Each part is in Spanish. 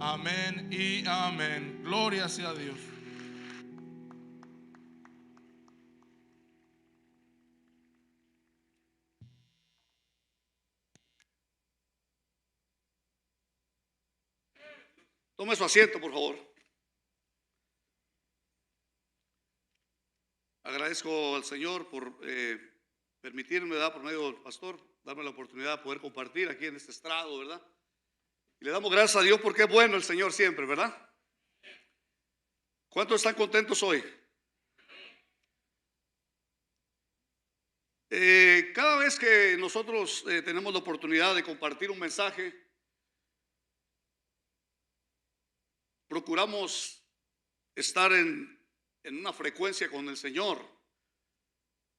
Amén y amén. Gloria sea a Dios. Tome su asiento, por favor. Agradezco al Señor por permitirme, ¿verdad?, por medio del pastor, darme la oportunidad de poder compartir aquí en este estrado, ¿verdad? Y le damos gracias a Dios porque es bueno el Señor siempre, ¿verdad? ¿Cuántos están contentos hoy? Cada vez que nosotros tenemos la oportunidad de compartir un mensaje, procuramos estar en una frecuencia con el Señor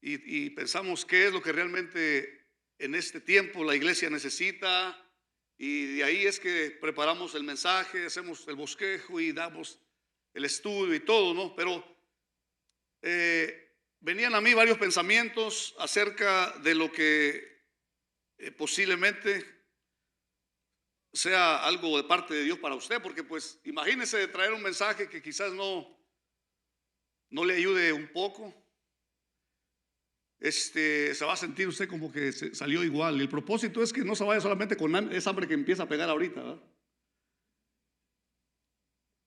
y pensamos qué es lo que realmente en este tiempo la iglesia necesita, y de ahí es que preparamos el mensaje, hacemos el bosquejo y damos el estudio y todo, ¿no? Pero venían a mí varios pensamientos acerca de lo que posiblemente sea algo de parte de Dios para usted, porque pues imagínese de traer un mensaje que quizás no le ayude un poco. Se va a sentir usted como que se salió igual. El propósito es que no se vaya solamente con esa hambre que empieza a pegar ahorita, ¿verdad?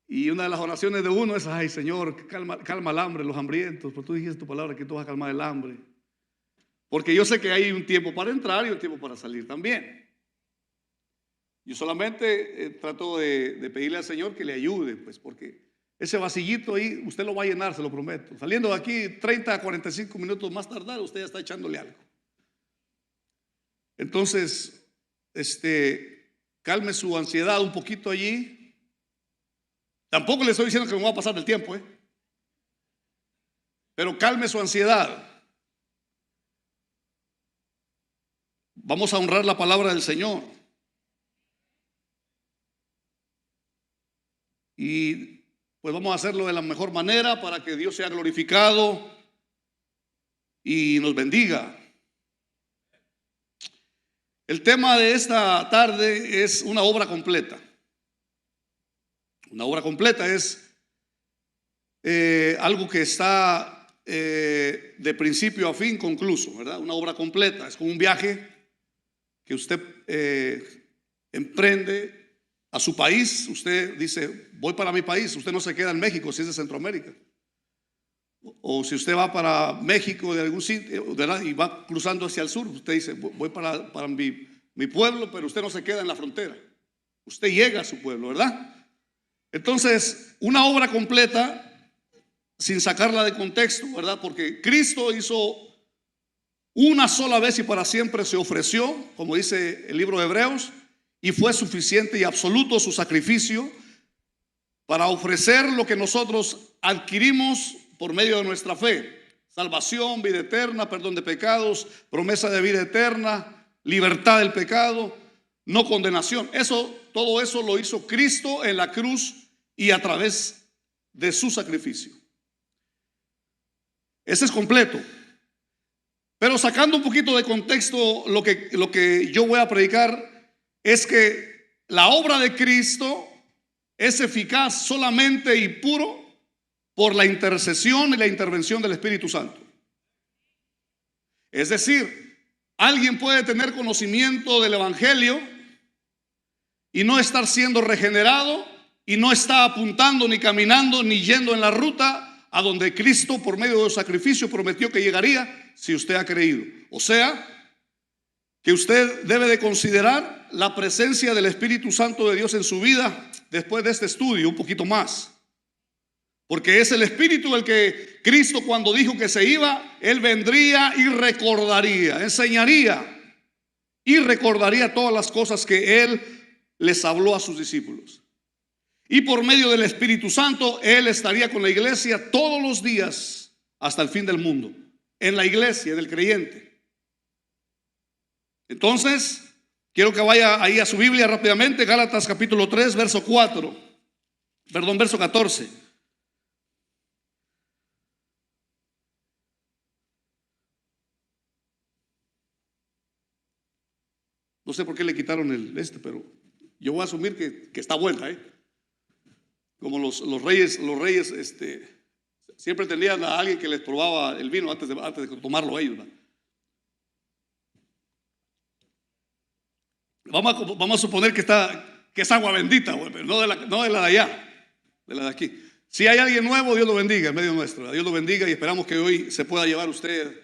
Y una de las oraciones de uno es: ay, Señor, calma el hambre, los hambrientos. Pues tú dijiste tu palabra que tú vas a calmar el hambre. Porque yo sé que hay un tiempo para entrar y un tiempo para salir también. Yo solamente trato de pedirle al Señor que le ayude, pues, porque ese vasillito ahí usted lo va a llenar, se lo prometo. Saliendo de aquí 30 a 45 minutos más tardar, usted ya está echándole algo. Entonces, calme su ansiedad un poquito allí. Tampoco le estoy diciendo que me va a pasar el tiempo, pero calme su ansiedad. Vamos a honrar la palabra del Señor. Y pues vamos a hacerlo de la mejor manera para que Dios sea glorificado y nos bendiga. El tema de esta tarde es una obra completa. Una obra completa es algo que está de principio a fin concluso, ¿verdad? Una obra completa es como un viaje que usted emprende a su país. Usted dice: voy para mi país. Usted no se queda en México si es de Centroamérica. O si usted va para México de algún sitio, ¿verdad?, y va cruzando hacia el sur, usted dice: voy para mi pueblo, pero usted no se queda en la frontera. Usted llega a su pueblo, ¿verdad? Entonces, una obra completa, sin sacarla de contexto, ¿verdad? Porque Cristo hizo una sola vez y para siempre, se ofreció, como dice el libro de Hebreos, y fue suficiente y absoluto su sacrificio para ofrecer lo que nosotros adquirimos por medio de nuestra fe: salvación, vida eterna, perdón de pecados, promesa de vida eterna, libertad del pecado, no condenación. Todo eso lo hizo Cristo en la cruz y a través de su sacrificio. Ese es completo. Pero sacando un poquito de contexto, lo que yo voy a predicar es que la obra de Cristo es eficaz solamente y puro por la intercesión y la intervención del Espíritu Santo. Es decir, alguien puede tener conocimiento del Evangelio y no estar siendo regenerado, y no está apuntando, ni caminando, ni yendo en la ruta a donde Cristo, por medio de su sacrificio, prometió que llegaría si usted ha creído. O sea, que usted debe de considerar la presencia del Espíritu Santo de Dios en su vida después de este estudio un poquito más. Porque es el Espíritu el que Cristo, cuando dijo que se iba, Él vendría y recordaría, enseñaría y recordaría todas las cosas que Él les habló a sus discípulos. Y por medio del Espíritu Santo, Él estaría con la iglesia todos los días hasta el fin del mundo. En la iglesia del creyente. Entonces, quiero que vaya ahí a su Biblia rápidamente. Gálatas capítulo 3, verso 14. No sé por qué le quitaron pero yo voy a asumir que está vuelta, como los reyes, siempre tenían a alguien que les probaba el vino antes de tomarlo ellos, ¿verdad? Vamos a suponer que es agua bendita, pero no de la de allá, de la de aquí. Si hay alguien nuevo, Dios lo bendiga en medio nuestro, ¿verdad? Dios lo bendiga, y esperamos que hoy se pueda llevar usted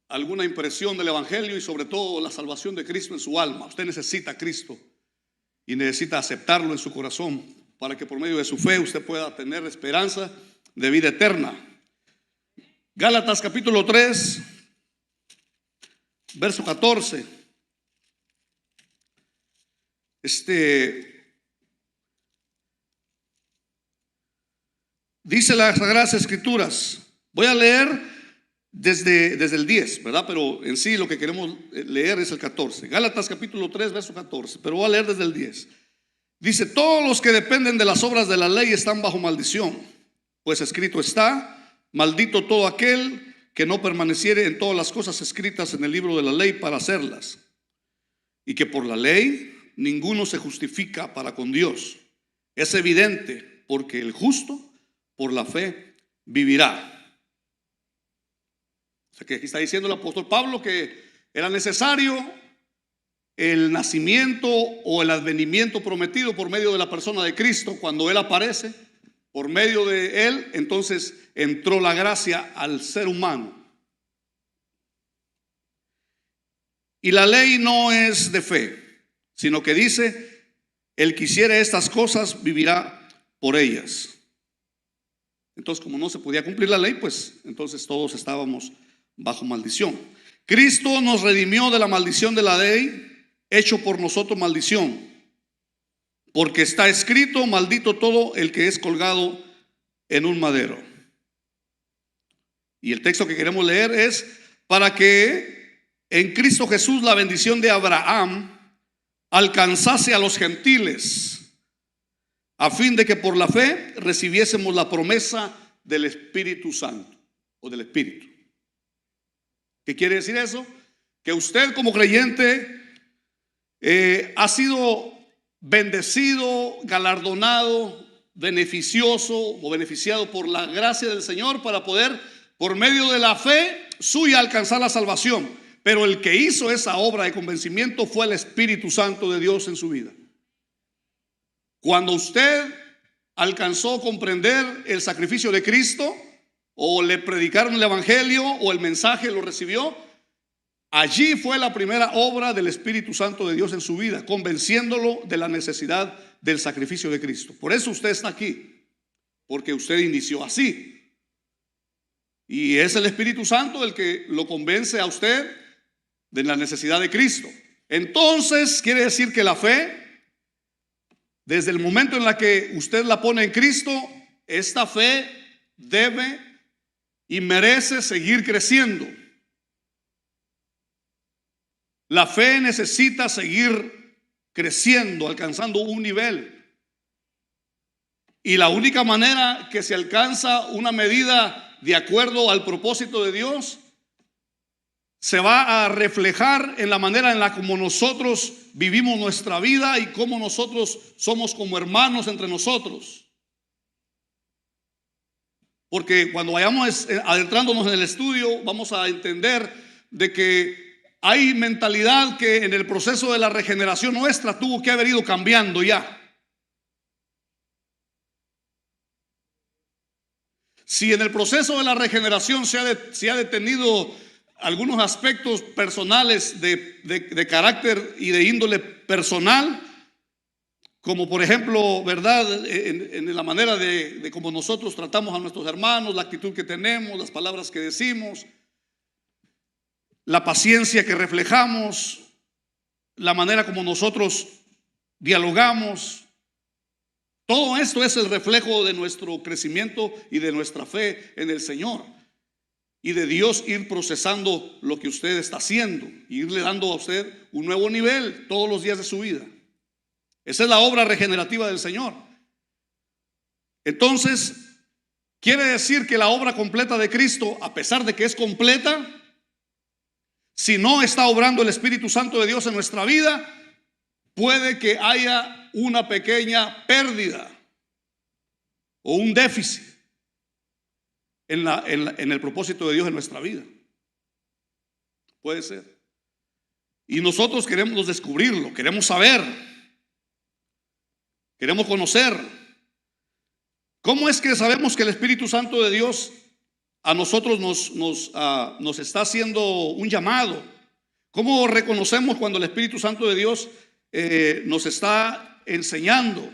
alguna impresión del Evangelio y sobre todo la salvación de Cristo en su alma. Usted necesita a Cristo y necesita aceptarlo en su corazón para que por medio de su fe usted pueda tener esperanza de vida eterna. Gálatas capítulo 3, verso 14. Dice las Sagradas Escrituras. Voy a leer desde el 10, ¿verdad? Pero en sí lo que queremos leer es el 14. Gálatas capítulo 3, verso 14. Pero voy a leer desde el 10. Dice: todos los que dependen de las obras de la ley están bajo maldición, pues escrito está: maldito todo aquel que no permaneciere en todas las cosas escritas en el libro de la ley para hacerlas. Y que por la ley ninguno se justifica para con Dios. Es evidente, porque el justo por la fe vivirá. O sea que aquí está diciendo el apóstol Pablo que era necesario el nacimiento o el advenimiento prometido por medio de la persona de Cristo. Cuando Él aparece, por medio de Él, entonces entró la gracia al ser humano. Y la ley no es de fe, sino que dice: el que hiciere estas cosas vivirá por ellas. Entonces, como no se podía cumplir la ley, pues entonces todos estábamos bajo maldición. Cristo nos redimió de la maldición de la ley, hecho por nosotros maldición, porque está escrito: maldito todo el que es colgado en un madero. Y el texto que queremos leer es: para que en Cristo Jesús la bendición de Abraham alcanzase a los gentiles, a fin de que por la fe recibiésemos la promesa del Espíritu Santo, o del Espíritu. ¿Qué quiere decir eso? Que usted como creyente ha sido bendecido, galardonado, beneficioso o beneficiado por la gracia del Señor para poder, por medio de la fe suya, alcanzar la salvación. Pero el que hizo esa obra de convencimiento fue el Espíritu Santo de Dios en su vida. Cuando usted alcanzó a comprender el sacrificio de Cristo, o le predicaron el evangelio, o el mensaje lo recibió, allí fue la primera obra del Espíritu Santo de Dios en su vida, convenciéndolo de la necesidad del sacrificio de Cristo. Por eso usted está aquí, porque usted inició así, y es el Espíritu Santo el que lo convence a usted de la necesidad de Cristo. Entonces quiere decir que la fe, desde el momento en la que usted la pone en Cristo, esta fe debe y merece seguir creciendo. La fe necesita seguir creciendo, alcanzando un nivel. Y la única manera que se alcanza una medida de acuerdo al propósito de Dios se va a reflejar en la manera en la como nosotros vivimos nuestra vida y cómo nosotros somos como hermanos entre nosotros. Porque cuando vayamos adentrándonos en el estudio, vamos a entender de que hay mentalidad que en el proceso de la regeneración nuestra tuvo que haber ido cambiando ya. Si en el proceso de la regeneración se ha detenido algunos aspectos personales de carácter y de índole personal, como por ejemplo, ¿verdad? En la manera de cómo nosotros tratamos a nuestros hermanos, la actitud que tenemos, las palabras que decimos, la paciencia que reflejamos, la manera como nosotros dialogamos. Todo esto es el reflejo de nuestro crecimiento y de nuestra fe en el Señor. Y de Dios ir procesando lo que usted está haciendo, y irle dando a usted un nuevo nivel todos los días de su vida. Esa es la obra regenerativa del Señor. Entonces, quiere decir que la obra completa de Cristo, a pesar de que es completa, si no está obrando el Espíritu Santo de Dios en nuestra vida, puede que haya una pequeña pérdida o un déficit en el propósito de Dios en nuestra vida. Puede ser. Y nosotros queremos descubrirlo, queremos saber, queremos conocer. ¿Cómo es que sabemos que el Espíritu Santo de Dios a nosotros nos está haciendo un llamado? ¿Cómo reconocemos cuando el Espíritu Santo de Dios nos está enseñando?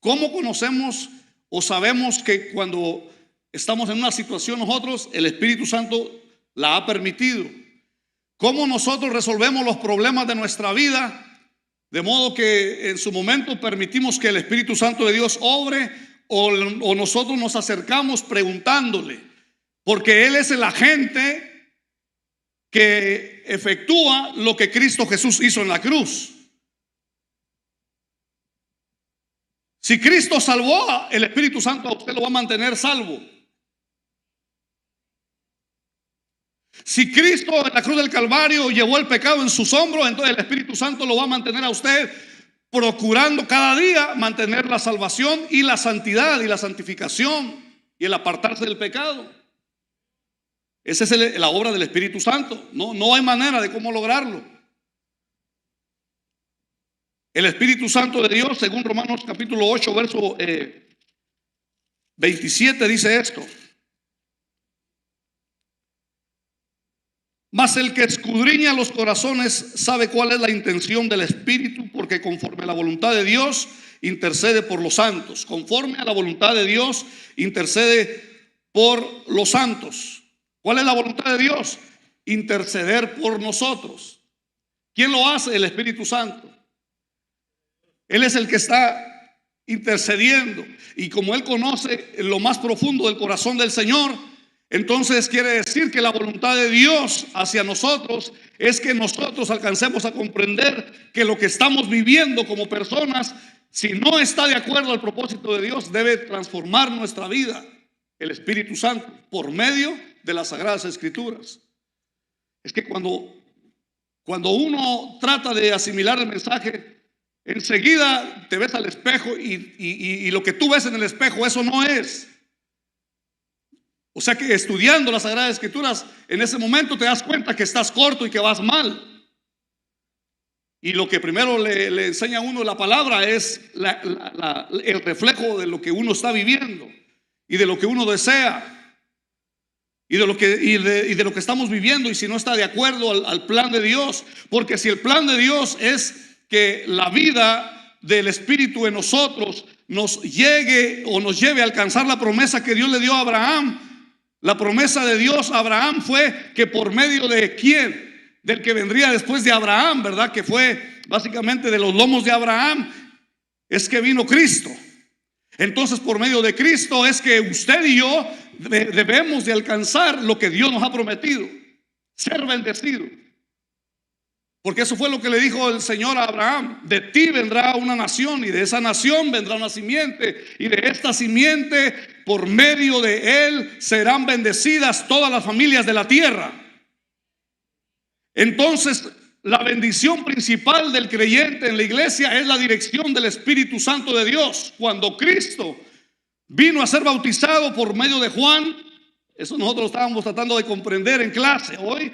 ¿Cómo conocemos o sabemos que cuando estamos en una situación nosotros, el Espíritu Santo la ha permitido? ¿Cómo nosotros resolvemos los problemas de nuestra vida? De modo que en su momento permitimos que el Espíritu Santo de Dios obre, o nosotros nos acercamos preguntándole, porque Él es el agente que efectúa lo que Cristo Jesús hizo en la cruz. Si Cristo salvó, el Espíritu Santo a usted lo va a mantener salvo. Si Cristo en la cruz del Calvario llevó el pecado en sus hombros, entonces el Espíritu Santo lo va a mantener a usted, procurando cada día mantener la salvación y la santidad y la santificación y el apartarse del pecado. Esa es la obra del Espíritu Santo. No hay manera de cómo lograrlo. El Espíritu Santo de Dios, según Romanos capítulo 8, verso 27, dice esto: mas el que escudriña los corazones sabe cuál es la intención del Espíritu, porque conforme a la voluntad de Dios intercede por los santos. Conforme a la voluntad de Dios intercede por los santos. ¿Cuál es la voluntad de Dios? Interceder por nosotros. ¿Quién lo hace? El Espíritu Santo. Él es el que está intercediendo, y como Él conoce lo más profundo del corazón del Señor, entonces quiere decir que la voluntad de Dios hacia nosotros es que nosotros alcancemos a comprender que lo que estamos viviendo como personas, si no está de acuerdo al propósito de Dios, debe transformar nuestra vida. El Espíritu Santo, por medio de las Sagradas Escrituras. Es que cuando uno trata de asimilar el mensaje, enseguida te ves al espejo y lo que tú ves en el espejo, eso no es. O sea que estudiando las Sagradas Escrituras, en ese momento te das cuenta que estás corto y que vas mal. Y lo que primero le enseña a uno la palabra es el reflejo de lo que uno está viviendo y de lo que uno desea y de lo que estamos viviendo, y si no está de acuerdo al plan de Dios. Porque si el plan de Dios es que la vida del Espíritu en nosotros nos llegue o nos lleve a alcanzar la promesa que Dios le dio a Abraham. La promesa de Dios a Abraham fue que por medio de quién, del que vendría después de Abraham, ¿verdad? Que fue básicamente de los lomos de Abraham, es que vino Cristo. Entonces por medio de Cristo es que usted y yo debemos de alcanzar lo que Dios nos ha prometido, ser bendecido. Porque eso fue lo que le dijo el Señor a Abraham: de ti vendrá una nación, y de esa nación vendrá una simiente, y de esta simiente, por medio de él, serán bendecidas todas las familias de la tierra. Entonces, la bendición principal del creyente en la iglesia es la dirección del Espíritu Santo de Dios. Cuando Cristo vino a ser bautizado por medio de Juan, eso nosotros estábamos tratando de comprender en clase hoy.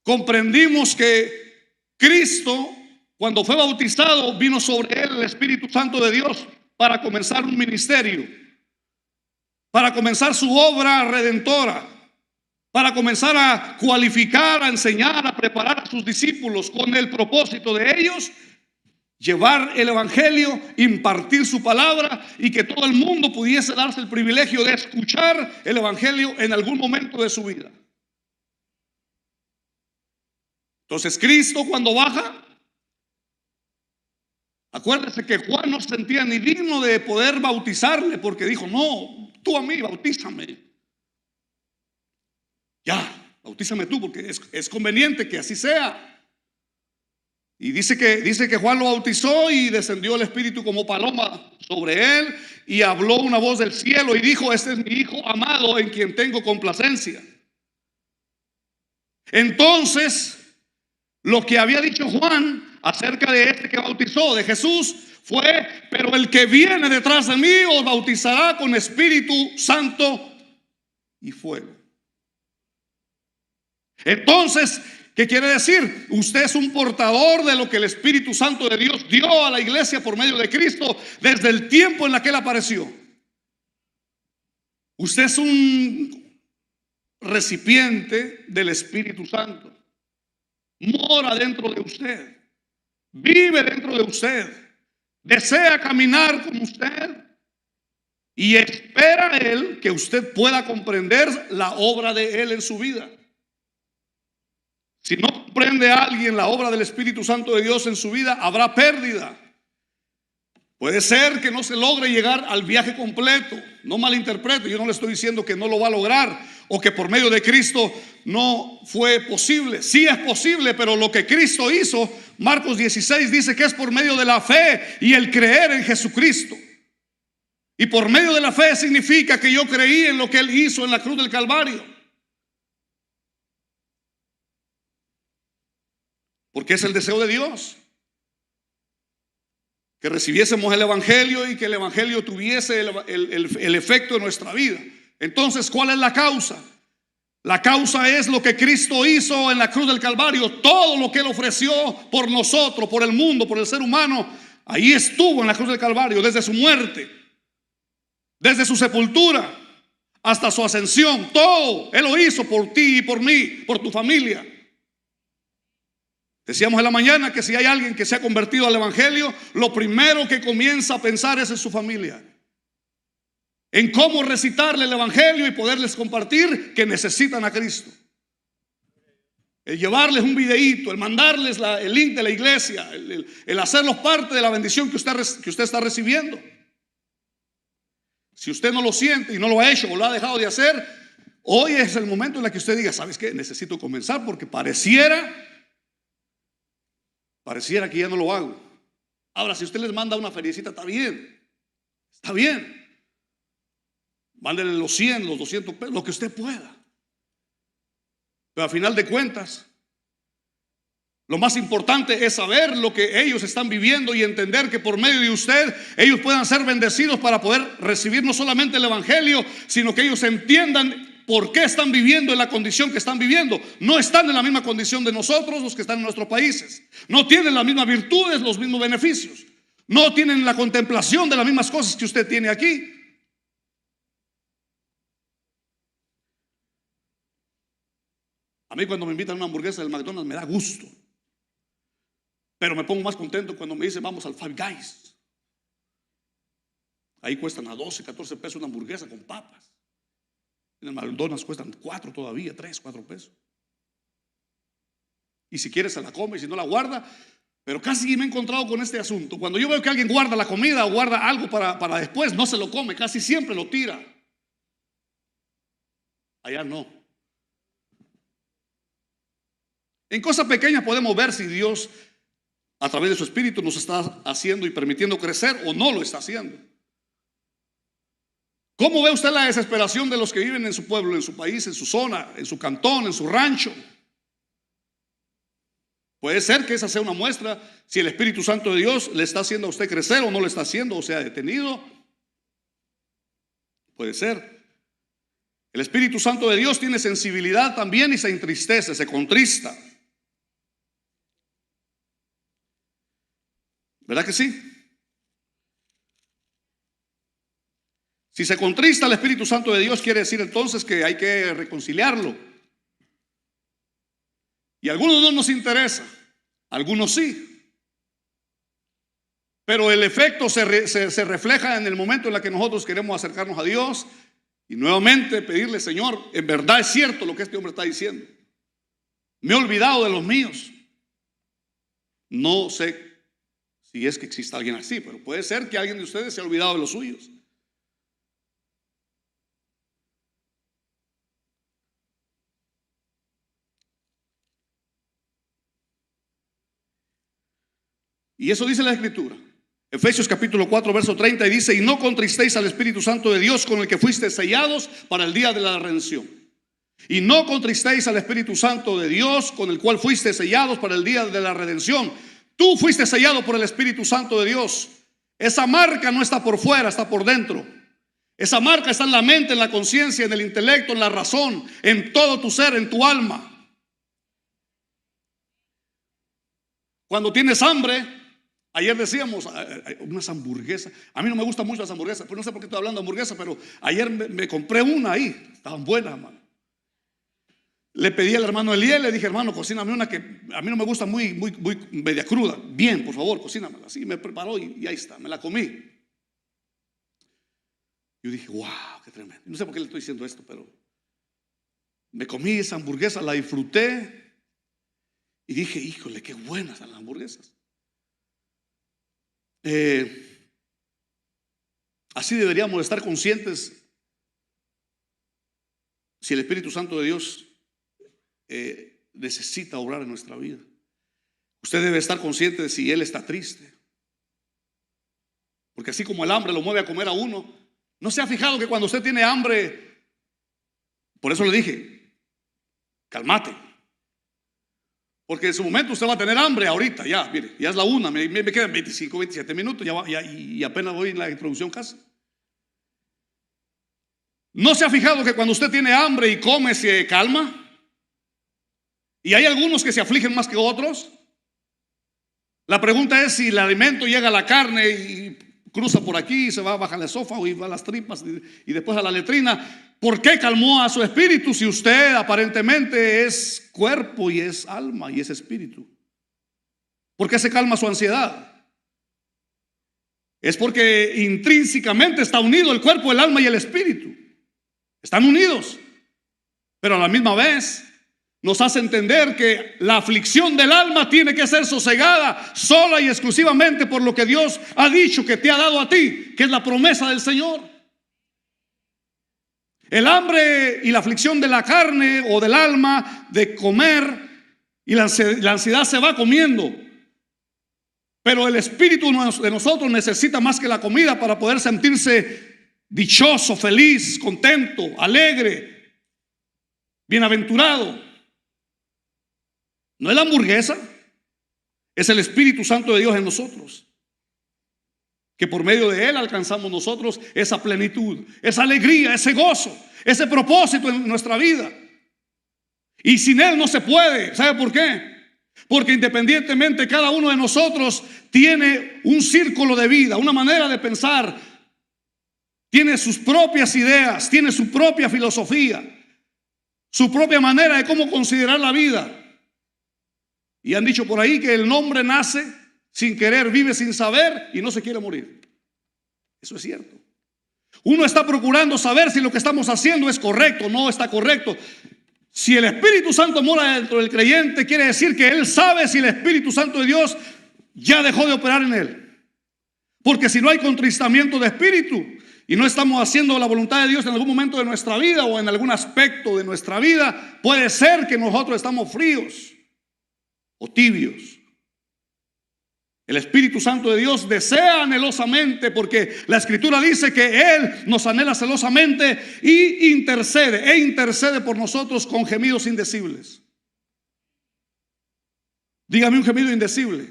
Comprendimos que Cristo, cuando fue bautizado, vino sobre él el Espíritu Santo de Dios para comenzar un ministerio, para comenzar su obra redentora, para comenzar a cualificar, a enseñar, a preparar a sus discípulos con el propósito de ellos llevar el evangelio, impartir su palabra, y que todo el mundo pudiese darse el privilegio de escuchar el evangelio en algún momento de su vida. Entonces Cristo, cuando baja, acuérdese que Juan no se sentía ni digno de poder bautizarle, porque dijo: no, tú a mí, bautízame. Ya, bautízame tú, porque es conveniente que así sea. Y dice que Juan lo bautizó, y descendió el Espíritu como paloma sobre él, y habló una voz del cielo y dijo: este es mi Hijo amado, en quien tengo complacencia. Entonces, lo que había dicho Juan acerca de este que bautizó, de Jesús, fue: pero el que viene detrás de mí os bautizará con Espíritu Santo y fuego. Entonces, ¿qué quiere decir? Usted es un portador de lo que el Espíritu Santo de Dios dio a la iglesia por medio de Cristo desde el tiempo en el que Él apareció. Usted es un recipiente del Espíritu Santo. Mora dentro de usted, vive dentro de usted, desea caminar con usted y espera Él que usted pueda comprender la obra de Él en su vida. Si no comprende a alguien la obra del Espíritu Santo de Dios en su vida, habrá pérdida. Puede ser que no se logre llegar al viaje completo. No malinterprete, yo no le estoy diciendo que no lo va a lograr o que por medio de Cristo no fue posible. Sí es posible, pero lo que Cristo hizo, Marcos 16 dice que es por medio de la fe y el creer en Jesucristo. Y por medio de la fe significa que yo creí en lo que Él hizo en la cruz del Calvario. Porque es el deseo de Dios que recibiésemos el Evangelio y que el Evangelio tuviese el efecto en nuestra vida. Entonces, ¿cuál es la causa? La causa es lo que Cristo hizo en la cruz del Calvario. Todo lo que Él ofreció por nosotros, por el mundo, por el ser humano, ahí estuvo en la cruz del Calvario, desde su muerte, desde su sepultura hasta su ascensión. Todo Él lo hizo por ti y por mí, por tu familia. Decíamos en la mañana que si hay alguien que se ha convertido al Evangelio, lo primero que comienza a pensar es en su familia, en cómo recitarle el Evangelio y poderles compartir que necesitan a Cristo. El llevarles un videíto, el mandarles el link de la iglesia, el hacerlos parte de la bendición que usted está recibiendo. Si usted no lo siente y no lo ha hecho o lo ha dejado de hacer, hoy es el momento en el que usted diga: ¿sabes qué? Necesito comenzar, porque pareciera que ya no lo hago. Ahora, si usted les manda una feriecita, está bien. Está bien. Mándele los 100, los 200 pesos, lo que usted pueda. Pero al final de cuentas, lo más importante es saber lo que ellos están viviendo y entender que por medio de usted ellos puedan ser bendecidos para poder recibir no solamente el Evangelio, sino que ellos entiendan por qué están viviendo en la condición que están viviendo. No están en la misma condición de nosotros, los que están en nuestros países. No tienen las mismas virtudes, los mismos beneficios. No tienen la contemplación de las mismas cosas que usted tiene aquí. A mí, cuando me invitan a una hamburguesa del McDonald's, me da gusto. Pero me pongo más contento cuando me dicen: vamos al Five Guys. Ahí cuestan a 12, 14 pesos una hamburguesa con papas. En el McDonald's cuestan 4 todavía, 3, 4 pesos. Y si quiere se la come, y si no la guarda. Pero casi me he encontrado con este asunto. Cuando yo veo que alguien guarda la comida o guarda algo para después, no se lo come, casi siempre lo tira. Allá no. En cosas pequeñas podemos ver si Dios, a través de su Espíritu, nos está haciendo y permitiendo crecer o no lo está haciendo. ¿Cómo ve usted la desesperación de los que viven en su pueblo, en su país, en su zona, en su cantón, en su rancho? Puede ser que esa sea una muestra si el Espíritu Santo de Dios le está haciendo a usted crecer o no le está haciendo, o sea, detenido. Puede ser. El Espíritu Santo de Dios tiene sensibilidad también y se entristece, se contrista. ¿Verdad que sí? Si se contrista el Espíritu Santo de Dios, quiere decir entonces que hay que reconciliarlo. Y a algunos no nos interesa, a algunos sí. Pero el efecto se refleja en el momento en el que nosotros queremos acercarnos a Dios y nuevamente pedirle: Señor, en verdad es cierto lo que este hombre está diciendo. Me he olvidado de los míos. No sé si es que exista alguien así, pero puede ser que alguien de ustedes se haya olvidado de los suyos. Y eso dice la Escritura. Efesios capítulo 4 verso 30, y dice: y no contristéis al Espíritu Santo de Dios, con el que fuisteis sellados para el día de la redención. Y no contristéis al Espíritu Santo de Dios, con el cual fuisteis sellados para el día de la redención. Tú fuiste sellado por el Espíritu Santo de Dios. Esa marca no está por fuera, está por dentro. Esa marca está en la mente, en la conciencia, en el intelecto, en la razón, en todo tu ser, en tu alma. Cuando tienes hambre, ayer decíamos unas hamburguesas. A mí no me gustan mucho las hamburguesas, pero no sé por qué estoy hablando de hamburguesas, pero ayer me compré una ahí. Estaban buenas, hermano. Le pedí al hermano Eliel, le dije, hermano, cocíname una que a mí no me gusta muy media cruda. Bien, por favor, cocínamela. Así me preparó y ahí está, me la comí. Yo dije, wow, qué tremendo. No sé por qué le estoy diciendo esto, pero me comí esa hamburguesa, la disfruté y dije, híjole, qué buenas son las hamburguesas. Así deberíamos estar conscientes si el Espíritu Santo de Dios necesita obrar en nuestra vida. Usted debe estar consciente de si Él está triste, porque así como el hambre lo mueve a comer a uno, ¿no se ha fijado que cuando usted tiene hambre? Por eso le dije, cálmate, porque en su momento usted va a tener hambre ahorita, ya, mire, ya es la una, me quedan 25, 27 minutos y apenas voy en la introducción casi. ¿No se ha fijado que cuando usted tiene hambre y come se calma? Y hay algunos que se afligen más que otros. La pregunta es si el alimento llega a la carne y cruza por aquí, se va, baja el esófago y va a las tripas y después a la letrina. ¿Por qué calmó a su espíritu si usted aparentemente es cuerpo y es alma y es espíritu? ¿Por qué se calma su ansiedad? Es porque intrínsecamente está unido el cuerpo, el alma y el espíritu. Están unidos, pero a la misma vez nos hace entender que la aflicción del alma tiene que ser sosegada sola y exclusivamente por lo que Dios ha dicho que te ha dado a ti, que es la promesa del Señor. El hambre y la aflicción de la carne o del alma de comer y la ansiedad se va comiendo, pero el espíritu de nosotros necesita más que la comida para poder sentirse dichoso, feliz, contento, alegre, bienaventurado. No es la hamburguesa, es el Espíritu Santo de Dios en nosotros, que por medio de Él alcanzamos nosotros esa plenitud, esa alegría, ese gozo, ese propósito en nuestra vida. Y sin Él no se puede. ¿Sabe por qué? Porque independientemente cada uno de nosotros tiene un círculo de vida, una manera de pensar, tiene sus propias ideas, tiene su propia filosofía, su propia manera de cómo considerar la vida. Y han dicho por ahí que el hombre nace sin querer, vive sin saber y no se quiere morir. Eso es cierto. Uno está procurando saber si lo que estamos haciendo es correcto o no está correcto. Si el Espíritu Santo mora dentro del creyente, quiere decir que él sabe si el Espíritu Santo de Dios ya dejó de operar en él. Porque si no hay contristamiento de espíritu y no estamos haciendo la voluntad de Dios en algún momento de nuestra vida o en algún aspecto de nuestra vida, puede ser que nosotros estamos fríos o tibios. El Espíritu Santo de Dios desea anhelosamente, porque la Escritura dice que Él nos anhela celosamente y intercede por nosotros con gemidos indecibles. Dígame un gemido indecible.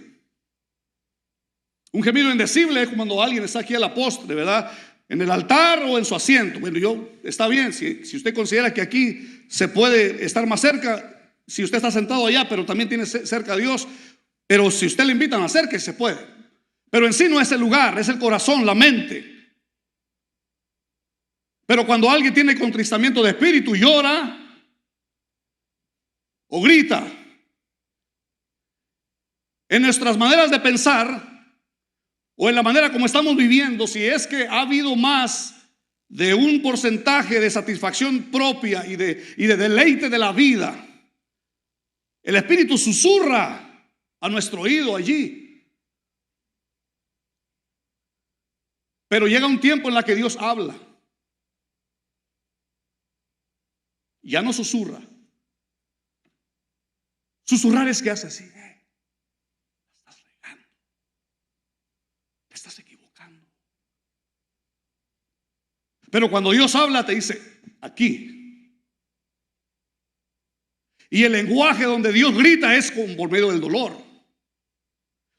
Un gemido indecible es cuando alguien está aquí a la postre, ¿verdad? En el altar o en su asiento. Bueno, está bien, si usted considera que aquí se puede estar más cerca, si usted está sentado allá, pero también tiene cerca a Dios, pero si usted le invitan a acerque, se puede. Pero en sí no es el lugar, es el corazón, la mente. Pero cuando alguien tiene contristamiento de espíritu, llora o grita. En nuestras maneras de pensar o en la manera como estamos viviendo, si es que ha habido más de un porcentaje de satisfacción propia y de deleite de la vida, el Espíritu susurra a nuestro oído allí. Pero llega un tiempo en la que Dios habla. Ya no susurra. Susurrar es que hace así. Estás regando. Te estás equivocando. Pero cuando Dios habla te dice, aquí. Y el lenguaje donde Dios grita es por medio del dolor.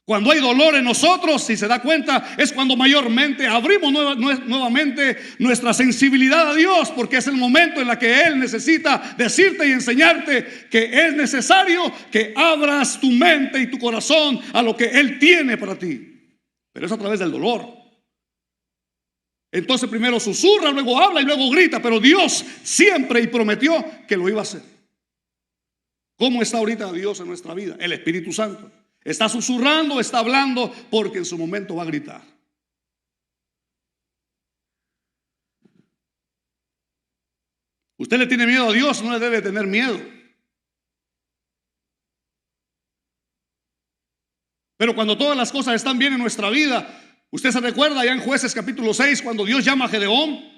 Cuando hay dolor en nosotros, si se da cuenta, es cuando mayormente abrimos nuevamente nuestra sensibilidad a Dios, porque es el momento en el que Él necesita decirte y enseñarte que es necesario que abras tu mente y tu corazón a lo que Él tiene para ti. Pero es a través del dolor. Entonces primero susurra, luego habla y luego grita, pero Dios siempre y prometió que lo iba a hacer. ¿Cómo está ahorita Dios en nuestra vida? El Espíritu Santo. Está susurrando, está hablando, porque en su momento va a gritar. Usted le tiene miedo a Dios, no le debe tener miedo. Pero cuando todas las cosas están bien en nuestra vida, usted se recuerda allá en Jueces capítulo 6, cuando Dios llama a Gedeón.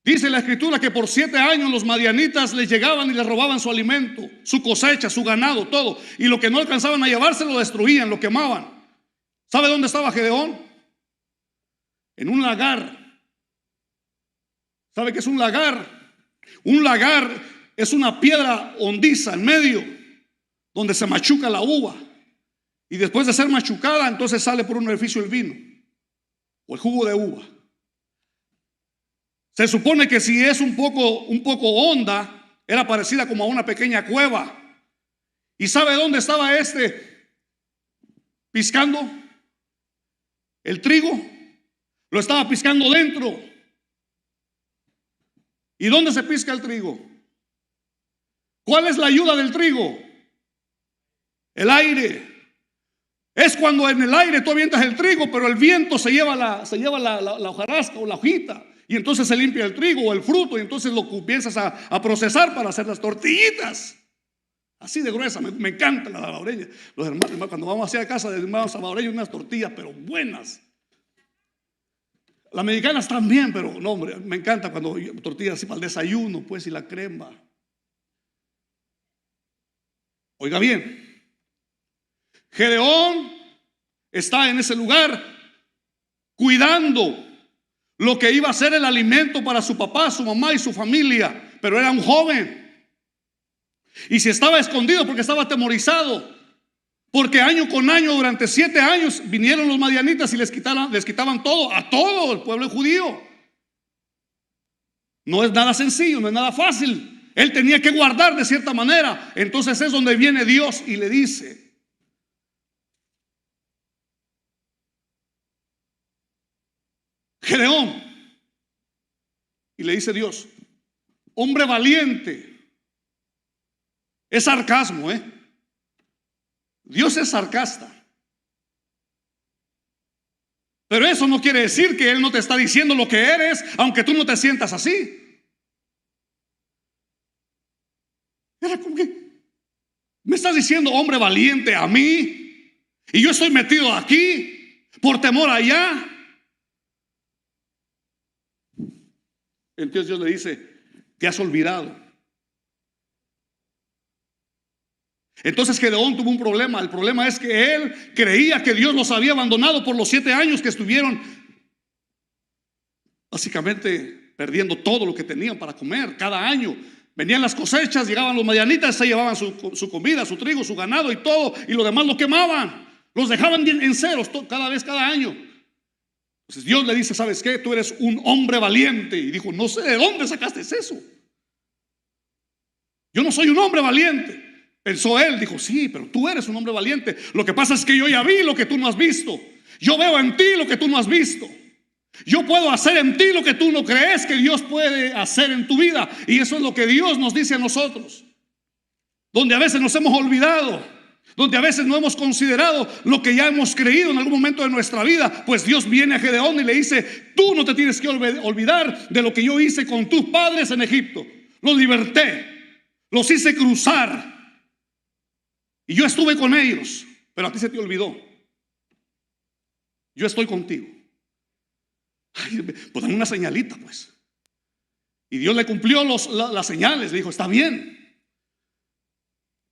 Dice la escritura que por 7 años los madianitas les llegaban y les robaban su alimento, su cosecha, su ganado, todo. Y lo que no alcanzaban a llevarse lo destruían, lo quemaban. ¿Sabe dónde estaba Gedeón? En un lagar. ¿Sabe qué es un lagar? Un lagar es una piedra hondiza en medio, donde se machuca la uva. Y después de ser machucada, entonces sale por un orificio el vino o el jugo de uva. Se supone que si es un poco honda, era parecida como a una pequeña cueva. ¿Y sabe dónde estaba piscando? El trigo lo estaba piscando dentro. ¿Y dónde se pisca el trigo? ¿Cuál es la ayuda del trigo? El aire. Es cuando en el aire tú avientas el trigo, pero el viento se lleva la hojarasca o la hojita. Y entonces se limpia el trigo o el fruto, y entonces lo comienzas a procesar para hacer las tortillitas. Así de gruesa, me encanta la salvadoreña. Los hermanos, cuando vamos hacia casa de hermanos salvadoreños, unas tortillas, pero buenas. Las mexicanas también, pero no, hombre, me encanta cuando tortillas así para el desayuno, pues, y la crema. Oiga bien, Gedeón está en ese lugar cuidando lo que iba a ser el alimento para su papá, su mamá y su familia, pero era un joven. Y si estaba escondido porque estaba atemorizado, porque año con año, durante 7 años, vinieron los madianitas y les quitaban todo, a todo el pueblo judío. No es nada sencillo, no es nada fácil. Él tenía que guardar de cierta manera. Entonces es donde viene Dios y le dice: Gedeón. Y le dice Dios: hombre valiente. Es sarcasmo, Dios es sarcasta. Pero eso no quiere decir que Él no te está diciendo lo que eres, aunque tú no te sientas así. Era como que me estás diciendo hombre valiente a mí, y yo estoy metido aquí por temor allá. Entonces Dios le dice: te has olvidado. Entonces Gedeón tuvo un problema. El problema es que él creía que Dios los había abandonado por los 7 años que estuvieron básicamente perdiendo todo lo que tenían para comer. Cada año venían las cosechas, llegaban los madianitas, se llevaban su comida, su trigo, su ganado y todo, y lo demás lo quemaban. Los dejaban en ceros cada año. Entonces Dios le dice: ¿sabes qué? Tú eres un hombre valiente. Y dijo: no sé de dónde sacaste eso. Yo no soy un hombre valiente. Pensó él, dijo: sí, pero tú eres un hombre valiente. Lo que pasa es que yo ya vi lo que tú no has visto. Yo veo en ti lo que tú no has visto. Yo puedo hacer en ti lo que tú no crees que Dios puede hacer en tu vida. Y eso es lo que Dios nos dice a nosotros. Donde a veces nos hemos olvidado, donde a veces no hemos considerado lo que ya hemos creído en algún momento de nuestra vida, pues Dios viene a Gedeón y le dice: tú no te tienes que olvidar de lo que yo hice con tus padres en Egipto. Los liberté, los hice cruzar, y yo estuve con ellos, pero a ti se te olvidó. Yo estoy contigo. Ay, pues dame una señalita, pues. Y Dios le cumplió las señales. Le dijo: está bien.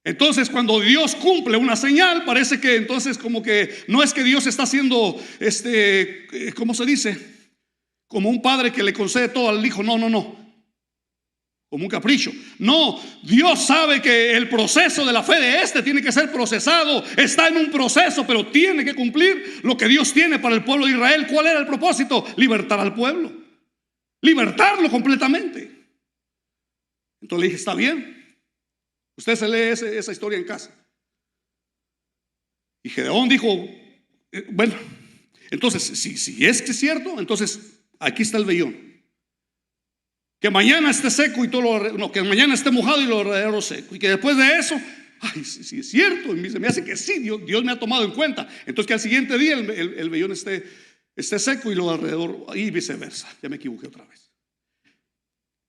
Entonces cuando Dios cumple una señal, parece que entonces como que no es que Dios está haciendo ¿cómo se dice? Como un padre que le concede todo al hijo. No. como un capricho. No, Dios sabe que el proceso de la fe de este tiene que ser procesado. Está en un proceso, pero tiene que cumplir lo que Dios tiene para el pueblo de Israel. ¿Cuál era el propósito? Libertar al pueblo, libertarlo completamente. Entonces le dije, está bien, usted se lee esa historia en casa. Y Gedeón dijo, bueno, entonces si es que es cierto, entonces aquí está el vellón. Que mañana esté seco y que mañana esté mojado y lo alrededor seco. Y que después de eso, ay, sí es cierto, y se me hace que sí, Dios me ha tomado en cuenta. Entonces que al siguiente día el vellón esté seco y lo alrededor, y viceversa. Ya me equivoqué otra vez.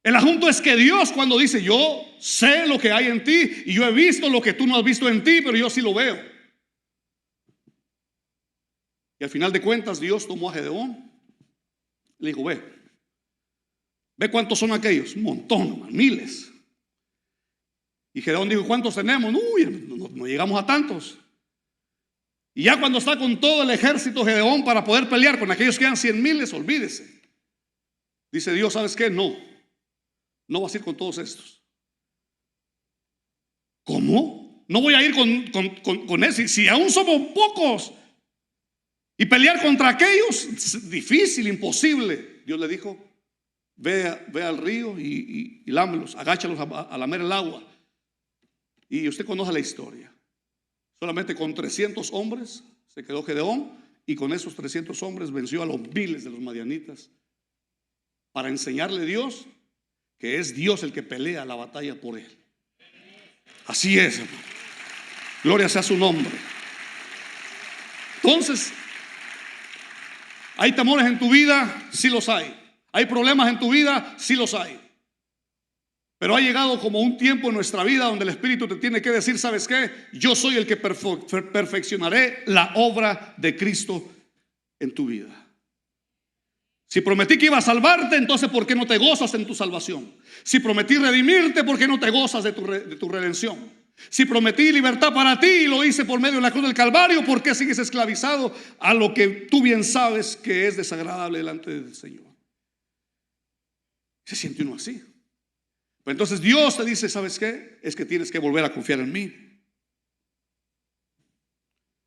El asunto es que Dios, cuando dice, yo sé lo que hay en ti y yo he visto lo que tú no has visto en ti, pero yo sí lo veo. Y al final de cuentas Dios tomó a Gedeón, le dijo, ve cuántos son aquellos, un montón, miles. Y Gedeón dijo, ¿cuántos tenemos? Uy, no llegamos a tantos. Y ya cuando está con todo el ejército Gedeón para poder pelear con aquellos que eran 100,000, olvídese. Dice Dios, ¿sabes qué? No vas a ir con todos estos. ¿Cómo? No voy a ir con ese. Si aún somos pocos. Y pelear contra aquellos, es difícil, imposible. Dios le dijo, ve al río y lámelos, agáchalos a lamer el agua. Y usted conoce la historia. Solamente con 300 hombres se quedó Gedeón, y con esos 300 hombres venció a los miles de los madianitas, para enseñarle a Dios que es Dios el que pelea la batalla por él. Así es, hermano. Gloria sea su nombre. Entonces, ¿hay temores en tu vida? Sí los hay. ¿Hay problemas en tu vida? Sí los hay. Pero ha llegado como un tiempo en nuestra vida donde el Espíritu te tiene que decir, ¿sabes qué? Yo soy el que perfeccionaré la obra de Cristo en tu vida. Si prometí que iba a salvarte, entonces ¿por qué no te gozas en tu salvación? Si prometí redimirte, ¿por qué no te gozas de tu redención? Si prometí libertad para ti y lo hice por medio de la cruz del Calvario, ¿por qué sigues esclavizado a lo que tú bien sabes que es desagradable delante del Señor? Se siente uno así. Pero entonces Dios te dice, ¿sabes qué? Es que tienes que volver a confiar en mí.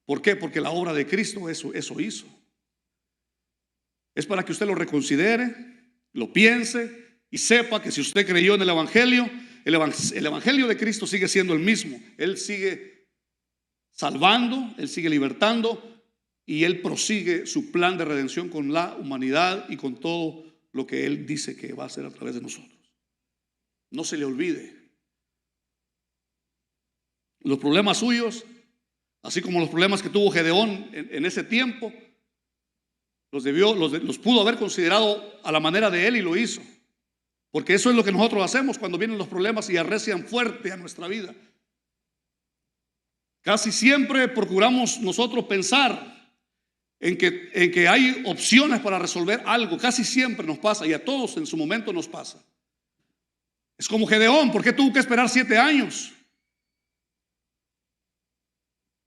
¿Por qué? Porque la obra de Cristo eso hizo. Es para que usted lo reconsidere, lo piense y sepa que si usted creyó en el Evangelio, el Evangelio de Cristo sigue siendo el mismo. Él sigue salvando, Él sigue libertando, y Él prosigue su plan de redención con la humanidad y con todo lo que Él dice que va a hacer a través de nosotros. No se le olvide. Los problemas suyos, así como los problemas que tuvo Gedeón en ese tiempo, los pudo haber considerado a la manera de él, y lo hizo. Porque eso es lo que nosotros hacemos cuando vienen los problemas y arrecian fuerte a nuestra vida. Casi siempre procuramos nosotros pensar en que hay opciones para resolver algo. Casi siempre nos pasa, y a todos en su momento nos pasa. Es como Gedeón. ¿Por qué tuvo que esperar 7 años?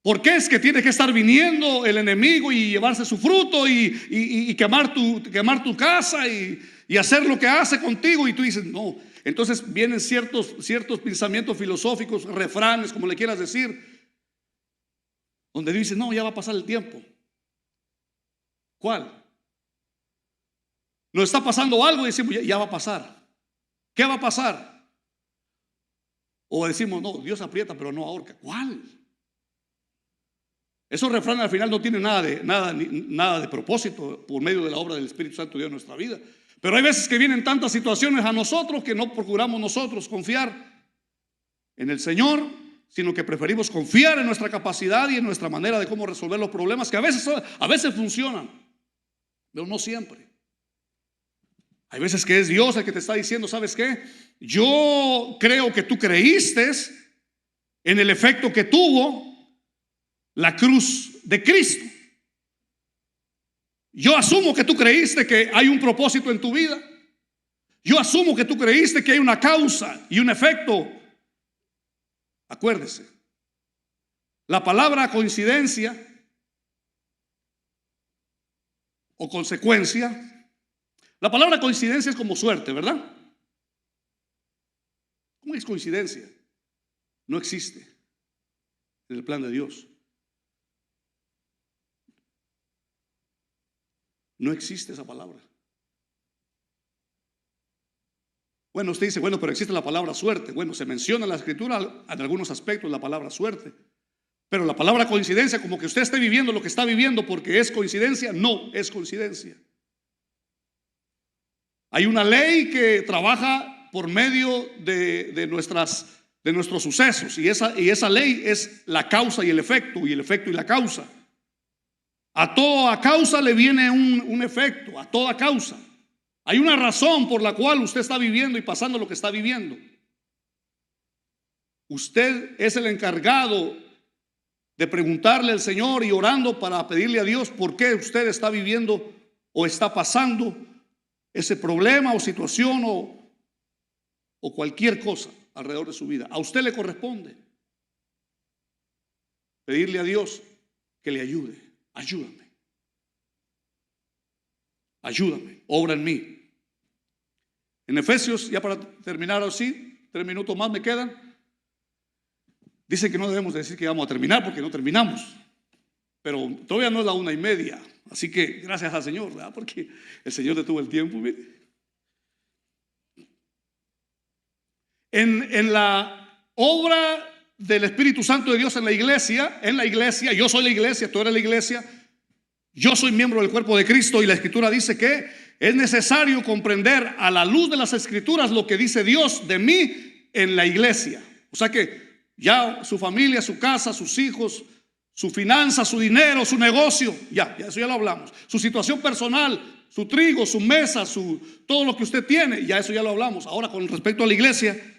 ¿Por qué es que tiene que estar viniendo el enemigo y llevarse su fruto y quemar tu casa y hacer lo que hace contigo? Y tú dices, no. Entonces vienen ciertos pensamientos filosóficos, refranes, como le quieras decir, donde dices, no, ya va a pasar el tiempo. ¿Cuál? Nos está pasando algo y decimos, ya va a pasar. ¿Qué va a pasar? O decimos, no, Dios aprieta pero no ahorca. ¿Cuál? Esos refranes al final no tienen nada de propósito por medio de la obra del Espíritu Santo de Dios en nuestra vida. Pero hay veces que vienen tantas situaciones a nosotros que no procuramos nosotros confiar en el Señor, sino que preferimos confiar en nuestra capacidad y en nuestra manera de cómo resolver los problemas, que a veces funcionan, pero no siempre. Hay veces que es Dios el que te está diciendo, ¿sabes qué? Yo creo que tú creíste en el efecto que tuvo la cruz de Cristo. Yo asumo que tú creíste que hay un propósito en tu vida. Yo asumo que tú creíste que hay una causa y un efecto. Acuérdese, la palabra coincidencia o consecuencia, la palabra coincidencia es como suerte, ¿verdad? No es coincidencia. No existe en el plan de Dios. No existe esa palabra. Bueno, usted dice, bueno, pero existe la palabra suerte. Bueno, se menciona en la escritura en algunos aspectos la palabra suerte. Pero la palabra coincidencia, como que usted esté viviendo lo que está viviendo porque es coincidencia, no es coincidencia. Hay una ley que trabaja por medio de nuestros sucesos, y esa ley es la causa y el efecto y la causa. A toda causa le viene un efecto, a toda causa. Hay una razón por la cual usted está viviendo y pasando lo que está viviendo. Usted es el encargado de preguntarle al Señor y orando para pedirle a Dios por qué usted está viviendo o está pasando ese problema o situación o cualquier cosa alrededor de su vida. A usted le corresponde pedirle a Dios que le ayude. Ayúdame, obra en mí. En Efesios, ya para terminar así, 3 minutos más me quedan. Dice que no debemos decir que vamos a terminar porque no terminamos, pero todavía no es la 1:30, así que gracias al Señor, ¿verdad? Porque el Señor detuvo el tiempo. Mire. En la obra del Espíritu Santo de Dios en la iglesia, yo soy la iglesia, tú eres la iglesia, yo soy miembro del cuerpo de Cristo, y la Escritura dice que es necesario comprender a la luz de las Escrituras lo que dice Dios de mí en la iglesia. O sea que ya su familia, su casa, sus hijos, su finanza, su dinero, su negocio, ya eso ya lo hablamos. Su situación personal, su trigo, su mesa, todo lo que usted tiene, ya eso ya lo hablamos. Ahora, con respecto a la iglesia,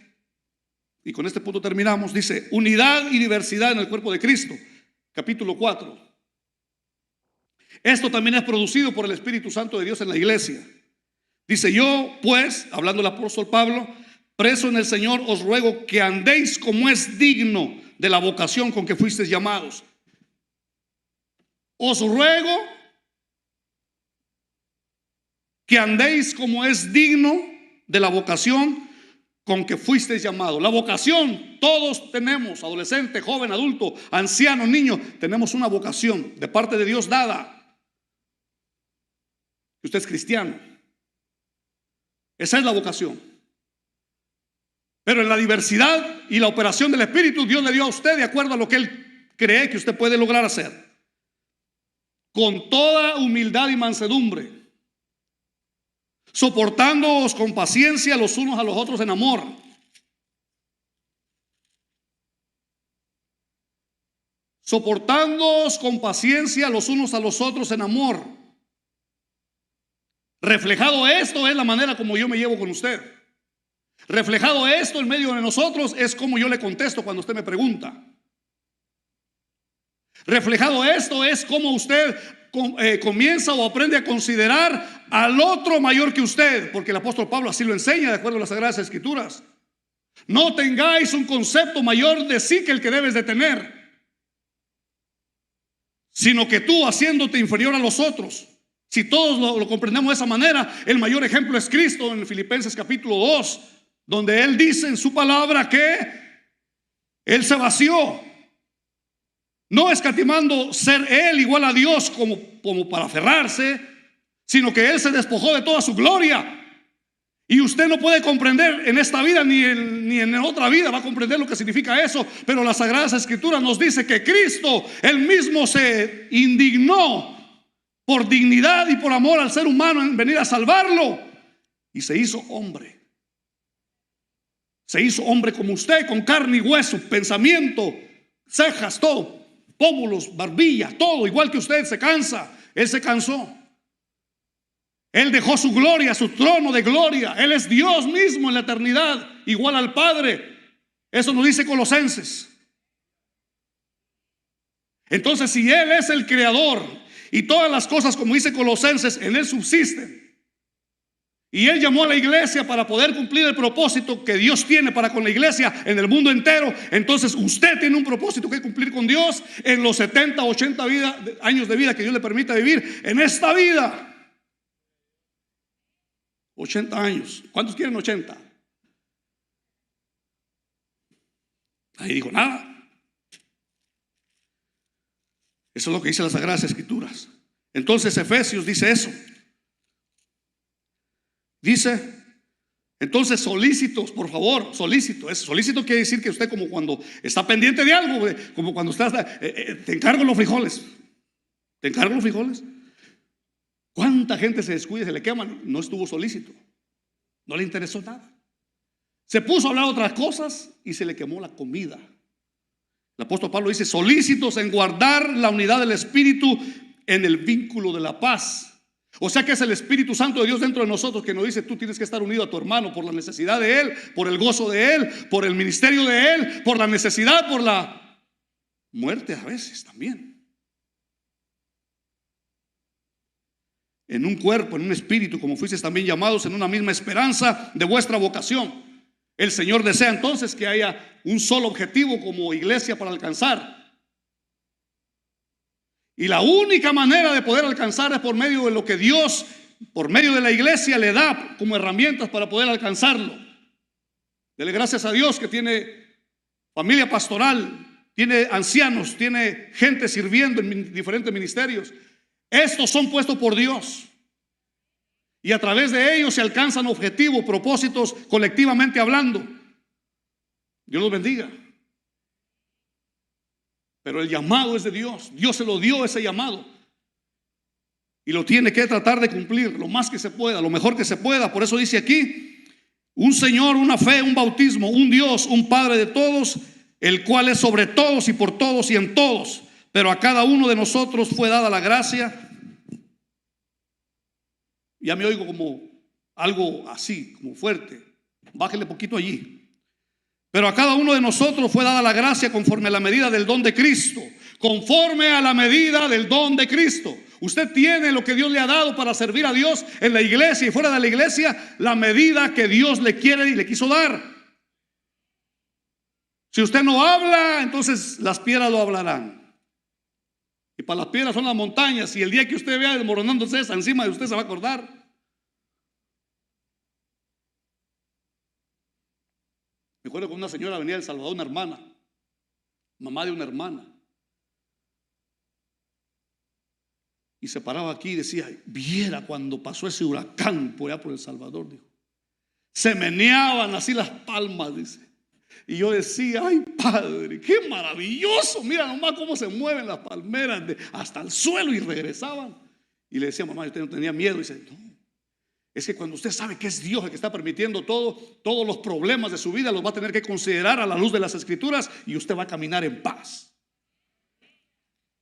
y con este punto terminamos, dice unidad y diversidad en el cuerpo de Cristo, capítulo 4. Esto también es producido por el Espíritu Santo de Dios en la iglesia. Dice, yo pues, hablando el apóstol Pablo, preso en el Señor, os ruego que andéis como es digno de la vocación con que fuisteis llamados. Os ruego que andéis como es digno de la vocación con que fuisteis llamados. La vocación, todos tenemos, adolescente, joven, adulto, anciano, niño, tenemos una vocación de parte de Dios dada. Usted es cristiano. Esa es la vocación. Pero en la diversidad y la operación del Espíritu, Dios le dio a usted de acuerdo a lo que Él cree que usted puede lograr hacer. Con toda humildad y mansedumbre, soportándoos con paciencia los unos a los otros en amor. Soportándoos con paciencia los unos a los otros en amor. Reflejado esto es la manera como yo me llevo con usted. Reflejado esto en medio de nosotros es como yo le contesto cuando usted me pregunta. Reflejado esto es como usted comienza o aprende a considerar al otro mayor que usted, porque el apóstol Pablo así lo enseña de acuerdo a las Sagradas Escrituras. No tengáis un concepto mayor de sí que el que debes de tener, sino que tú haciéndote inferior a los otros. Si todos lo comprendemos de esa manera, el mayor ejemplo es Cristo en Filipenses capítulo 2, donde Él dice en su palabra que Él se vació, no escatimando ser Él igual a Dios como para aferrarse, sino que Él se despojó de toda su gloria. Y usted no puede comprender en esta vida ni en otra vida va a comprender lo que significa eso, pero las Sagradas Escrituras nos dice que Cristo Él mismo se indignó por dignidad y por amor al ser humano en venir a salvarlo, y se hizo hombre. Se hizo hombre como usted, con carne y hueso, pensamiento, cejas, todo, pómulos, barbilla, todo, igual que usted. Se cansa, Él se cansó. Él dejó su gloria, su trono de gloria. Él es Dios mismo en la eternidad, igual al Padre. Eso nos dice Colosenses. Entonces, si Él es el creador y todas las cosas, como dice Colosenses, en Él subsisten, y Él llamó a la iglesia para poder cumplir el propósito que Dios tiene para con la iglesia en el mundo entero, entonces usted tiene un propósito que cumplir con Dios en los 70, 80 años de vida que Dios le permita vivir en esta vida. 80 años. ¿Cuántos quieren 80? Ahí dijo nada. Eso es lo que dice las Sagradas Escrituras. Entonces Efesios dice eso. Dice, entonces solícitos, por favor, solícito. Solícito quiere decir que usted, como cuando está pendiente de algo, como cuando está, te encargo los frijoles. Te encargo los frijoles. ¿Cuánta gente se descuida y se le queman? No estuvo solícito. No le interesó nada. Se puso a hablar otras cosas y se le quemó la comida. El apóstol Pablo dice, solícitos en guardar la unidad del Espíritu en el vínculo de la paz. O sea que es el Espíritu Santo de Dios dentro de nosotros que nos dice, tú tienes que estar unido a tu hermano por la necesidad de él, por el gozo de él, por el ministerio de él, por la necesidad, por la muerte a veces también. En un cuerpo, en un espíritu, como fuisteis también llamados en una misma esperanza de vuestra vocación. El Señor desea entonces que haya un solo objetivo como iglesia para alcanzar. Y la única manera de poder alcanzar es por medio de lo que Dios, por medio de la iglesia, le da como herramientas para poder alcanzarlo. Dele gracias a Dios que tiene familia pastoral, tiene ancianos, tiene gente sirviendo en diferentes ministerios. Estos son puestos por Dios. Y a través de ellos se alcanzan objetivos, propósitos, colectivamente hablando. Dios los bendiga. Pero el llamado es de Dios. Dios se lo dio ese llamado. Y lo tiene que tratar de cumplir lo más que se pueda, lo mejor que se pueda. Por eso dice aquí, un Señor, una fe, un bautismo, un Dios, un Padre de todos, el cual es sobre todos y por todos y en todos. Pero a cada uno de nosotros fue dada la gracia. Ya me oigo como algo así, como fuerte. Bájele poquito allí. Pero a cada uno de nosotros fue dada la gracia conforme a la medida del don de Cristo. Conforme a la medida del don de Cristo. Usted tiene lo que Dios le ha dado para servir a Dios en la iglesia y fuera de la iglesia, la medida que Dios le quiere y le quiso dar. Si usted no habla, entonces las piedras lo hablarán. Y para las piedras son las montañas. Y el día que usted vea desmoronándose esa encima de usted, se va a acordar. Me acuerdo que una señora venía de El Salvador, una hermana, mamá de una hermana. Y se paraba aquí y decía, viera cuando pasó ese huracán por allá por El Salvador, dijo. Se meneaban así las palmas, dice. Y yo decía, ay padre, qué maravilloso. Mira nomás cómo se mueven las palmeras hasta el suelo y regresaban. Y le decía, mamá, usted no tenía miedo. Y dice, no, es que cuando usted sabe que es Dios el que está permitiendo todos los problemas de su vida, los va a tener que considerar a la luz de las Escrituras y usted va a caminar en paz.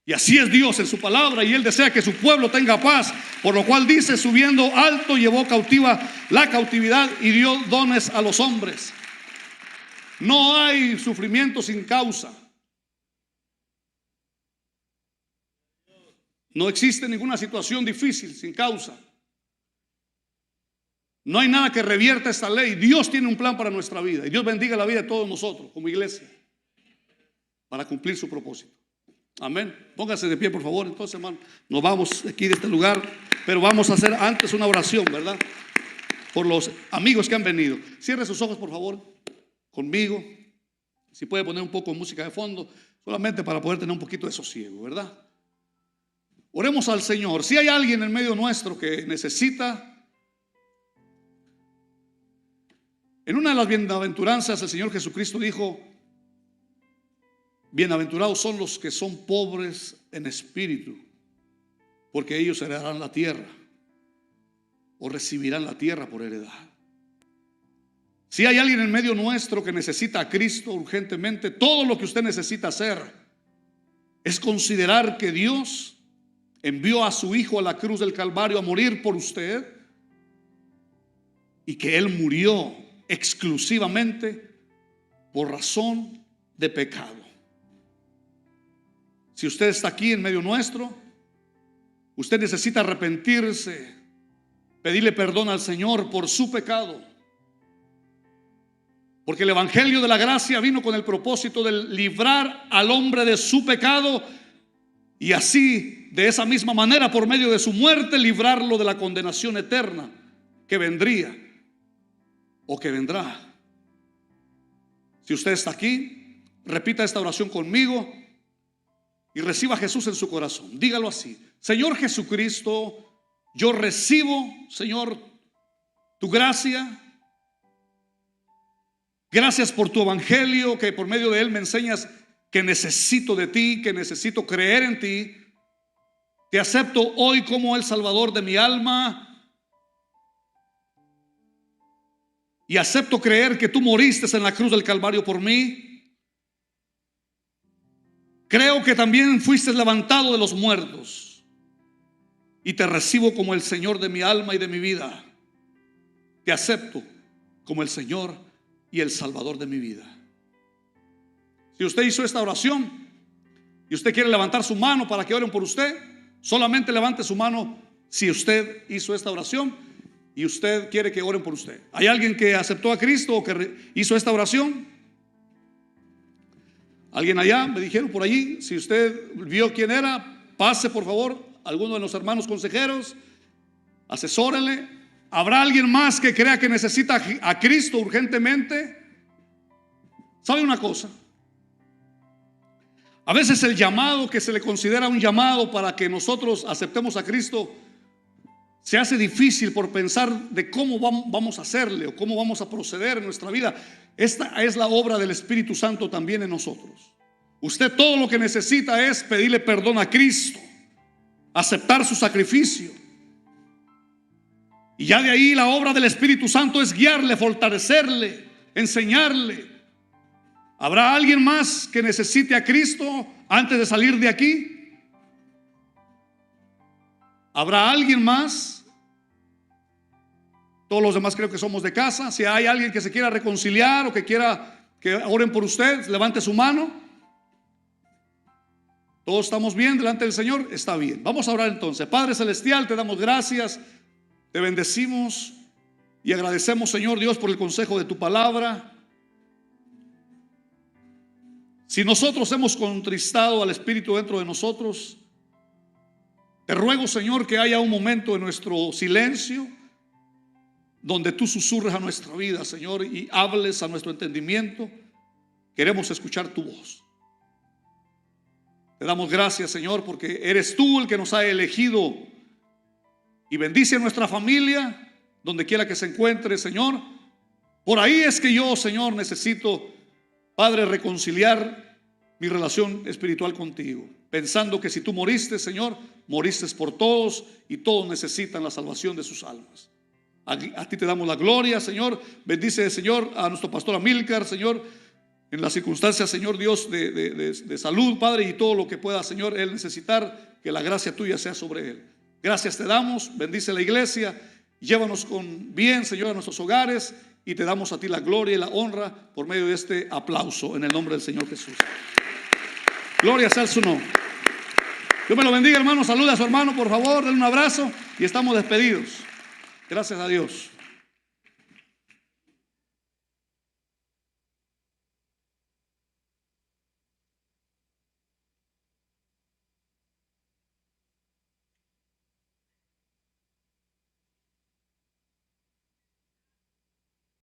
Y así es Dios en su palabra, y Él desea que su pueblo tenga paz, por lo cual dice, subiendo alto llevó cautiva la cautividad y dio dones a los hombres. No hay sufrimiento sin causa. No existe ninguna situación difícil sin causa. No hay nada que revierta esta ley. Dios tiene un plan para nuestra vida, y Dios bendiga la vida de todos nosotros como iglesia para cumplir su propósito. Amén. Póngase de pie, por favor. Entonces, hermano, nos vamos aquí de este lugar, pero vamos a hacer antes una oración, ¿verdad? Por los amigos que han venido. Cierre sus ojos, por favor, conmigo. Si puede poner un poco de música de fondo, solamente para poder tener un poquito de sosiego, ¿verdad? Oremos al Señor. Si hay alguien en medio nuestro que necesita, en una de las bienaventuranzas el Señor Jesucristo dijo, bienaventurados son los que son pobres en espíritu, porque ellos heredarán la tierra, o recibirán la tierra por heredad. Si hay alguien en medio nuestro que necesita a Cristo urgentemente, todo lo que usted necesita hacer es considerar que Dios envió a su Hijo a la cruz del Calvario a morir por usted, y que Él murió exclusivamente por razón de pecado. Si usted está aquí en medio nuestro, usted necesita arrepentirse, pedirle perdón al Señor por su pecado. Porque el evangelio de la gracia vino con el propósito de librar al hombre de su pecado, y así, de esa misma manera, por medio de su muerte, librarlo de la condenación eterna que vendría o que vendrá. Si usted está aquí repita esta oración conmigo y reciba a Jesús en su corazón. Dígalo así: Señor Jesucristo, yo recibo, Señor, tu gracia. Gracias por tu evangelio, que por medio de él me enseñas que necesito de ti, que necesito creer en ti. Te acepto hoy como el Salvador de mi alma. Y acepto creer que tú moriste en la cruz del Calvario por mí. Creo que también fuiste levantado de los muertos. Y te recibo como el Señor de mi alma y de mi vida. Te acepto como el Señor y el Salvador de mi vida. Si usted hizo esta oración y usted quiere levantar su mano para que oren por usted, solamente levante su mano si usted hizo esta oración y usted quiere que oren por usted. ¿Hay alguien que aceptó a Cristo o que hizo esta oración? ¿Alguien allá? Me dijeron por allí. Si usted vio quién era, pase por favor a alguno de los hermanos consejeros, asesórele. ¿Habrá alguien más que crea que necesita a Cristo urgentemente? ¿Sabe una cosa? A veces el llamado que se le considera un llamado para que nosotros aceptemos a Cristo se hace difícil por pensar de cómo vamos a hacerle o cómo vamos a proceder en nuestra vida. Esta es la obra del Espíritu Santo también en nosotros. Usted todo lo que necesita es pedirle perdón a Cristo, aceptar su sacrificio. Y ya de ahí la obra del Espíritu Santo es guiarle, fortalecerle, enseñarle. ¿Habrá alguien más que necesite a Cristo antes de salir de aquí? ¿Habrá alguien más? Todos los demás creo que somos de casa. Si hay alguien que se quiera reconciliar o que quiera que oren por usted, levante su mano. ¿Todos estamos bien delante del Señor? Está bien. Vamos a orar entonces. Padre Celestial, te damos gracias. Te bendecimos y agradecemos, Señor Dios, por el consejo de tu palabra. Si nosotros hemos contristado al Espíritu dentro de nosotros, te ruego, Señor, que haya un momento en nuestro silencio donde tú susurres a nuestra vida, Señor, y hables a nuestro entendimiento. Queremos escuchar tu voz. Te damos gracias, Señor, porque eres tú el que nos ha elegido. Y bendice a nuestra familia, donde quiera que se encuentre, Señor. Por ahí es que yo, Señor, necesito, Padre, reconciliar mi relación espiritual contigo, pensando que si tú moriste, Señor, moriste por todos y todos necesitan la salvación de sus almas. A ti te damos la gloria, Señor. Bendice, Señor, a nuestro pastor Amílcar, Señor, en las circunstancias, Señor Dios, de salud, Padre, y todo lo que pueda, Señor, él necesitar, que la gracia tuya sea sobre él. Gracias te damos, bendice la iglesia, llévanos con bien, Señor, a nuestros hogares, y te damos a ti la gloria y la honra por medio de este aplauso en el nombre del Señor Jesús. Gloria sea su nombre. Dios me lo bendiga, hermano. Saluda a su hermano, por favor, denle un abrazo y estamos despedidos. Gracias a Dios.